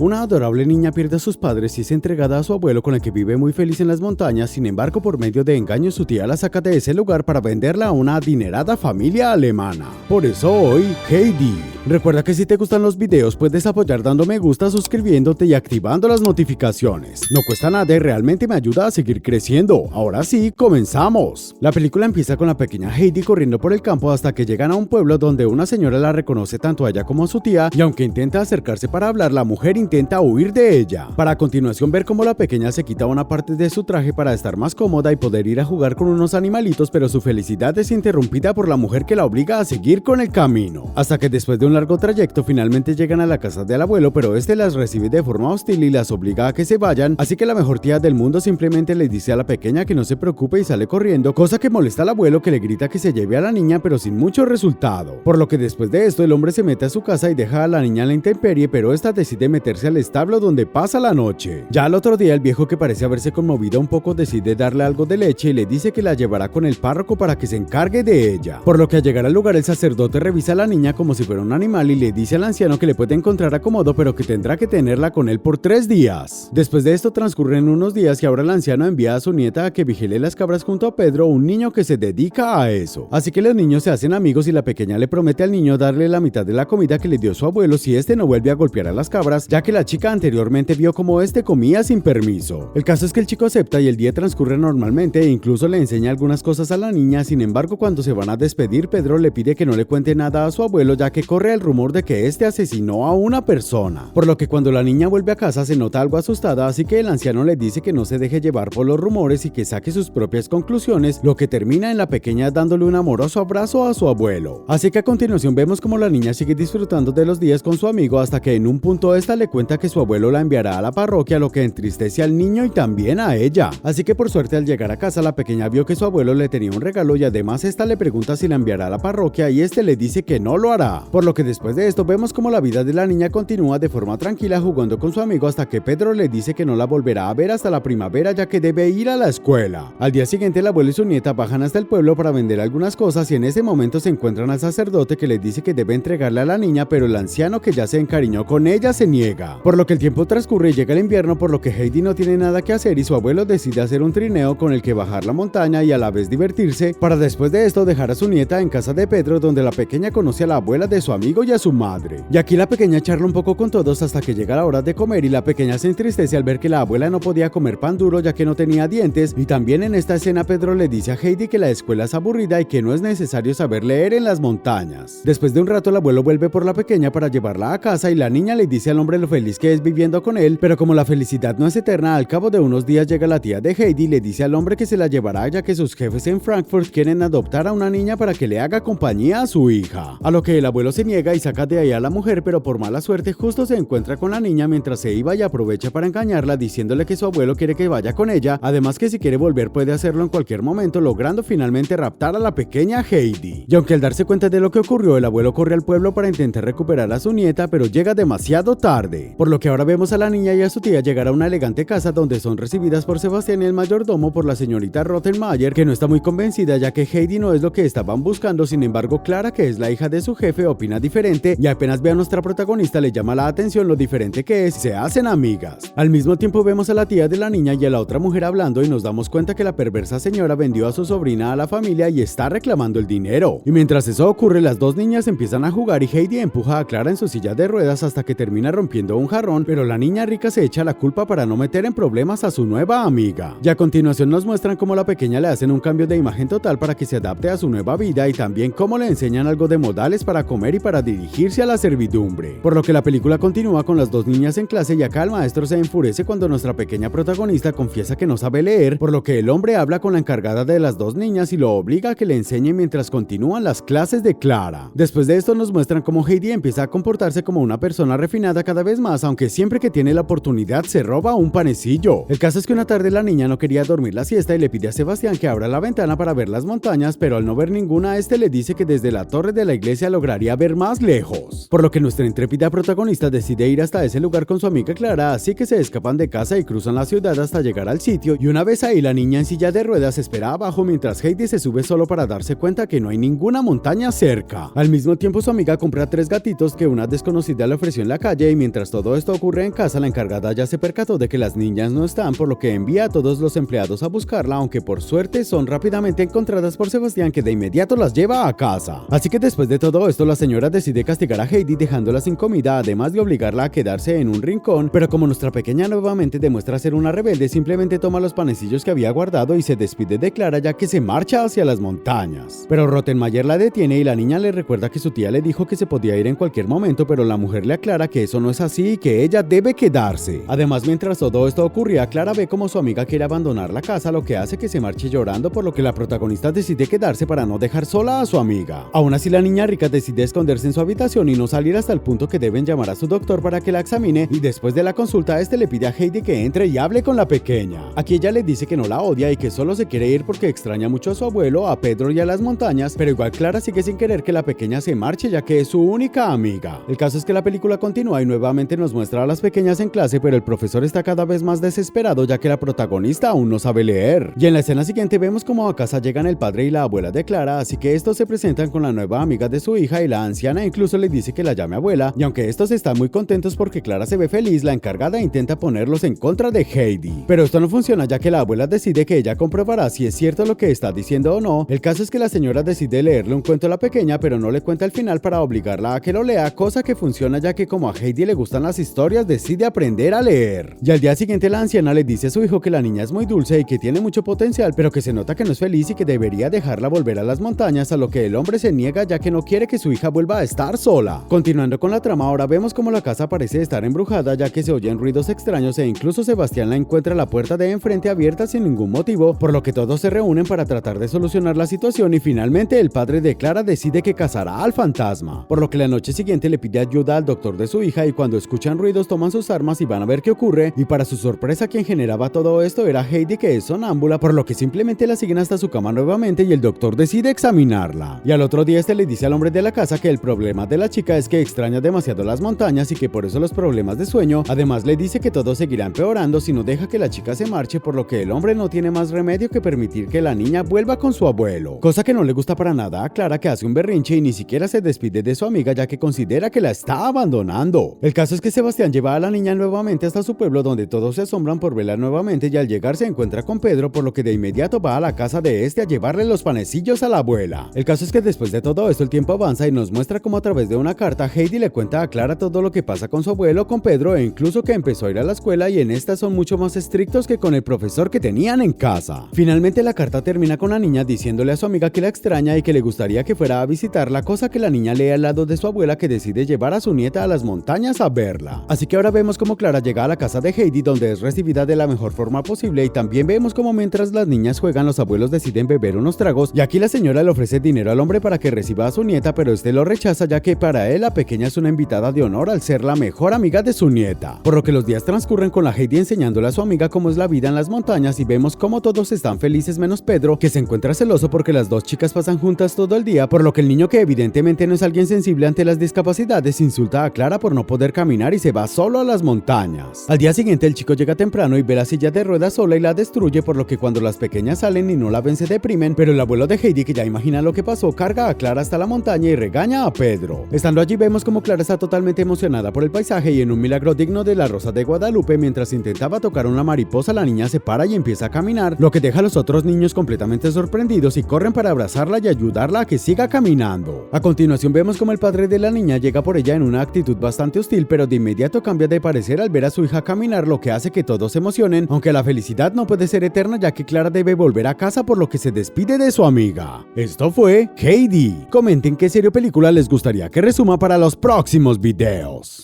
Una adorable niña pierde a sus padres y es entregada a su abuelo con el que vive muy feliz en las montañas. Sin embargo, por medio de engaños, su tía la saca de ese lugar para venderla a una adinerada familia alemana. Por eso hoy, Heidi. Recuerda que si te gustan los videos puedes apoyar dando me gusta, suscribiéndote y activando las notificaciones. No cuesta nada y realmente me ayuda a seguir creciendo. Ahora sí, comenzamos. La película empieza con la pequeña Heidi corriendo por el campo hasta que llegan a un pueblo donde una señora la reconoce tanto a ella como a su tía, y aunque intenta acercarse para hablar, la mujer intenta huir de ella. Para a continuación ver cómo la pequeña se quita una parte de su traje para estar más cómoda y poder ir a jugar con unos animalitos, pero su felicidad es interrumpida por la mujer que la obliga a seguir con el camino. Hasta que después de un largo trayecto finalmente llegan a la casa del abuelo, pero este las recibe de forma hostil y las obliga a que se vayan, así que la mejor tía del mundo simplemente le dice a la pequeña que no se preocupe y sale corriendo, cosa que molesta al abuelo, que le grita que se lleve a la niña pero sin mucho resultado. Por lo que después de esto el hombre se mete a su casa y deja a la niña en la intemperie, pero esta decide meterse al establo donde pasa la noche. Ya al otro día el viejo, que parece haberse conmovido un poco, decide darle algo de leche y le dice que la llevará con el párroco para que se encargue de ella. Por lo que al llegar al lugar el sacerdote revisa a la niña como si fuera un animal y le dice al anciano que le puede encontrar acomodo, pero que tendrá que tenerla con él por 3 días. Después de esto transcurren unos días y ahora el anciano envía a su nieta a que vigile las cabras junto a Pedro, un niño que se dedica a eso. Así que los niños se hacen amigos y la pequeña le promete al niño darle la mitad de la comida que le dio su abuelo si este no vuelve a golpear a las cabras, ya que la chica anteriormente vio cómo este comía sin permiso. El caso es que el chico acepta y el día transcurre normalmente e incluso le enseña algunas cosas a la niña. Sin embargo, cuando se van a despedir, Pedro le pide que no le cuente nada a su abuelo, ya que corre el rumor de que este asesinó a una persona. Por lo que cuando la niña vuelve a casa se nota algo asustada, así que el anciano le dice que no se deje llevar por los rumores y que saque sus propias conclusiones, lo que termina en la pequeña dándole un amoroso abrazo a su abuelo. Así que a continuación vemos como la niña sigue disfrutando de los días con su amigo hasta que en un punto esta le cuenta que su abuelo la enviará a la parroquia, lo que entristece al niño y también a ella. Así que por suerte al llegar a casa la pequeña vio que su abuelo le tenía un regalo y además esta le pregunta si la enviará a la parroquia y este le dice que no lo hará. Por lo que después de esto vemos como la vida de la niña continúa de forma tranquila jugando con su amigo hasta que Pedro le dice que no la volverá a ver hasta la primavera, ya que debe ir a la escuela. Al día siguiente el abuelo y su nieta bajan hasta el pueblo para vender algunas cosas y en ese momento se encuentran al sacerdote, que les dice que debe entregarle a la niña, pero el anciano, que ya se encariñó con ella, se niega. Por lo que el tiempo transcurre y llega el invierno, por lo que Heidi no tiene nada que hacer y su abuelo decide hacer un trineo con el que bajar la montaña y a la vez divertirse, para después de esto dejar a su nieta en casa de Pedro, donde la pequeña conoce a la abuela de su amigo y a su madre. Y aquí la pequeña charla un poco con todos hasta que llega la hora de comer y la pequeña se entristece al ver que la abuela no podía comer pan duro ya que no tenía dientes, y también en esta escena Pedro le dice a Heidi que la escuela es aburrida y que no es necesario saber leer en las montañas. Después de un rato el abuelo vuelve por la pequeña para llevarla a casa y la niña le dice al hombre lo feliz que es viviendo con él, pero como la felicidad no es eterna, al cabo de unos días llega la tía de Heidi y le dice al hombre que se la llevará, ya que sus jefes en Frankfurt quieren adoptar a una niña para que le haga compañía a su hija. A lo que el abuelo se niega y saca de ahí a la mujer, pero por mala suerte justo se encuentra con la niña mientras se iba y aprovecha para engañarla diciéndole que su abuelo quiere que vaya con ella, además que si quiere volver puede hacerlo en cualquier momento, logrando finalmente raptar a la pequeña Heidi. Y aunque al darse cuenta de lo que ocurrió el abuelo corre al pueblo para intentar recuperar a su nieta, pero llega demasiado tarde, por lo que ahora vemos a la niña y a su tía llegar a una elegante casa donde son recibidas por Sebastián y el mayordomo, por la señorita Rottenmeier, que no está muy convencida ya que Heidi no es lo que estaban buscando. Sin embargo, Clara, que es la hija de su jefe, opina diferente y apenas ve a nuestra protagonista le llama la atención lo diferente que es y se hacen amigas. Al mismo tiempo vemos a la tía de la niña y a la otra mujer hablando y nos damos cuenta que la perversa señora vendió a su sobrina a la familia y está reclamando el dinero. Y mientras eso ocurre, las dos niñas empiezan a jugar y Heidi empuja a Clara en su silla de ruedas hasta que termina rompiendo un jarrón, pero la niña rica se echa la culpa para no meter en problemas a su nueva amiga. Y a continuación nos muestran cómo la pequeña le hacen un cambio de imagen total para que se adapte a su nueva vida y también cómo le enseñan algo de modales para comer y para dirigirse a la servidumbre. Por lo que la película continúa con las dos niñas en clase y acá el maestro se enfurece cuando nuestra pequeña protagonista confiesa que no sabe leer, por lo que el hombre habla con la encargada de las dos niñas y lo obliga a que le enseñe mientras continúan las clases de Clara. Después de esto nos muestran cómo Heidi empieza a comportarse como una persona refinada cada vez más, aunque siempre que tiene la oportunidad se roba un panecillo. El caso es que una tarde la niña no quería dormir la siesta y le pide a Sebastián que abra la ventana para ver las montañas, pero al no ver ninguna, este le dice que desde la torre de la iglesia lograría ver más lejos. Por lo que nuestra intrépida protagonista decide ir hasta ese lugar con su amiga Clara, así que se escapan de casa y cruzan la ciudad hasta llegar al sitio, y una vez ahí la niña en silla de ruedas espera abajo mientras Heidi se sube solo para darse cuenta que no hay ninguna montaña cerca. Al mismo tiempo su amiga compra 3 gatitos que una desconocida le ofreció en la calle y mientras todo esto ocurre en casa, la encargada ya se percató de que las niñas no están, por lo que envía a todos los empleados a buscarla, aunque por suerte son rápidamente encontradas por Sebastián, que de inmediato las lleva a casa. Así que después de todo esto, la señora decide castigar a Heidi dejándola sin comida, además de obligarla a quedarse en un rincón, pero como nuestra pequeña nuevamente demuestra ser una rebelde, simplemente toma los panecillos que había guardado y se despide de Clara, ya que se marcha hacia las montañas. Pero Rottenmeier la detiene y la niña le recuerda que su tía le dijo que se podía ir en cualquier momento, pero la mujer le aclara que eso no es así y que ella debe quedarse. Además, mientras todo esto ocurría, Clara ve como su amiga quiere abandonar la casa, lo que hace que se marche llorando, por lo que la protagonista decide quedarse para no dejar sola a su amiga. Aún así, la niña rica decide esconderse en su habitación y no salir hasta el punto que deben llamar a su doctor para que la examine, y después de la consulta este le pide a Heidi que entre y hable con la pequeña. Aquí ella le dice que no la odia y que solo se quiere ir porque extraña mucho a su abuelo, a Pedro y a las montañas, pero igual Clara sigue sin querer que la pequeña se marche, ya que es su única amiga. El caso es que la película continúa y nuevamente nos muestra a las pequeñas en clase, pero el profesor está cada vez más desesperado, ya que la protagonista aún no sabe leer. Y en la escena siguiente vemos como a casa llegan el padre y la abuela de Clara, así que estos se presentan con la nueva amiga de su hija, y la anciana incluso le dice que la llame abuela, y aunque estos están muy contentos porque Clara se ve feliz, la encargada intenta ponerlos en contra de Heidi. Pero esto no funciona, ya que la abuela decide que ella comprobará si es cierto lo que está diciendo o no. El caso es que la señora decide leerle un cuento a la pequeña, pero no le cuenta el final para obligarla a que lo lea, cosa que funciona, ya que como a Heidi le gustan las historias, decide aprender a leer. Y al día siguiente la anciana le dice a su hijo que la niña es muy dulce y que tiene mucho potencial, pero que se nota que no es feliz y que debería dejarla volver a las montañas, a lo que el hombre se niega, ya que no quiere que su hija vuelva a estar sola. Continuando con la trama, ahora vemos como la casa parece estar embrujada, ya que se oyen ruidos extraños e incluso Sebastián la encuentra la puerta de enfrente abierta sin ningún motivo, por lo que todos se reúnen para tratar de solucionar la situación, y finalmente el padre de Clara decide que cazará al fantasma, por lo que la noche siguiente le pide ayuda al doctor de su hija, y cuando escuchan ruidos toman sus armas y van a ver qué ocurre, y para su sorpresa quien generaba todo esto era Heidi, que es sonámbula, por lo que simplemente la siguen hasta su cama nuevamente y el doctor decide examinarla. Y al otro día le dice al hombre de la casa que el problema de la chica es que extraña demasiado las montañas y que por eso los problemas de sueño. Además le dice que todo seguirá empeorando si no deja que la chica se marche, por lo que el hombre no tiene más remedio que permitir que la niña vuelva con su abuelo, cosa que no le gusta para nada a Clara, que hace un berrinche y ni siquiera se despide de su amiga, ya que considera que la está abandonando. El caso es que Sebastián lleva a la niña nuevamente hasta su pueblo, donde todos se asombran por verla nuevamente, y al llegar se encuentra con Pedro, por lo que de inmediato va a la casa de este a llevarle los panecillos a la abuela. El caso es que después de todo esto el tiempo avanza y nos muestra como a través de una carta Heidi le cuenta a Clara todo lo que pasa con su abuelo, con Pedro, e incluso que empezó a ir a la escuela y en esta son mucho más estrictos que con el profesor que tenían en casa. Finalmente la carta termina con la niña diciéndole a su amiga que la extraña y que le gustaría que fuera a visitarla, cosa que la niña lee al lado de su abuela, que decide llevar a su nieta a las montañas a verla. Así que ahora vemos como Clara llega a la casa de Heidi, donde es recibida de la mejor forma posible, y también vemos como mientras las niñas juegan los abuelos deciden beber unos tragos, y aquí la señora le ofrece dinero al hombre para que reciba a su nieta, pero este lo rechaza, ya que para él la pequeña es una invitada de honor al ser la mejor amiga de su nieta. Por lo que los días transcurren con la Heidi enseñándole a su amiga cómo es la vida en las montañas, y vemos cómo todos están felices menos Pedro, que se encuentra celoso porque las dos chicas pasan juntas todo el día, por lo que el niño, que evidentemente no es alguien sensible ante las discapacidades, insulta a Clara por no poder caminar y se va solo a las montañas. Al día siguiente el chico llega temprano y ve la silla de ruedas sola y la destruye, por lo que cuando las pequeñas salen y no la ven se deprimen, pero el abuelo de Heidi, que ya imagina lo que pasó, carga a Clara hasta la montaña y regaña a Pedro. Estando allí vemos como Clara está totalmente emocionada por el paisaje y en un milagro digno de la Rosa de Guadalupe, mientras intentaba tocar una mariposa, la niña se para y empieza a caminar, lo que deja a los otros niños completamente sorprendidos y corren para abrazarla y ayudarla a que siga caminando. A continuación vemos como el padre de la niña llega por ella en una actitud bastante hostil, pero de inmediato cambia de parecer al ver a su hija caminar, lo que hace que todos se emocionen, aunque la felicidad no puede ser eterna, ya que Clara debe volver a casa, por lo que se despide de su amiga. Esto fue Heidi. Comenten qué serie o película les gustaría que resuma para los próximos videos.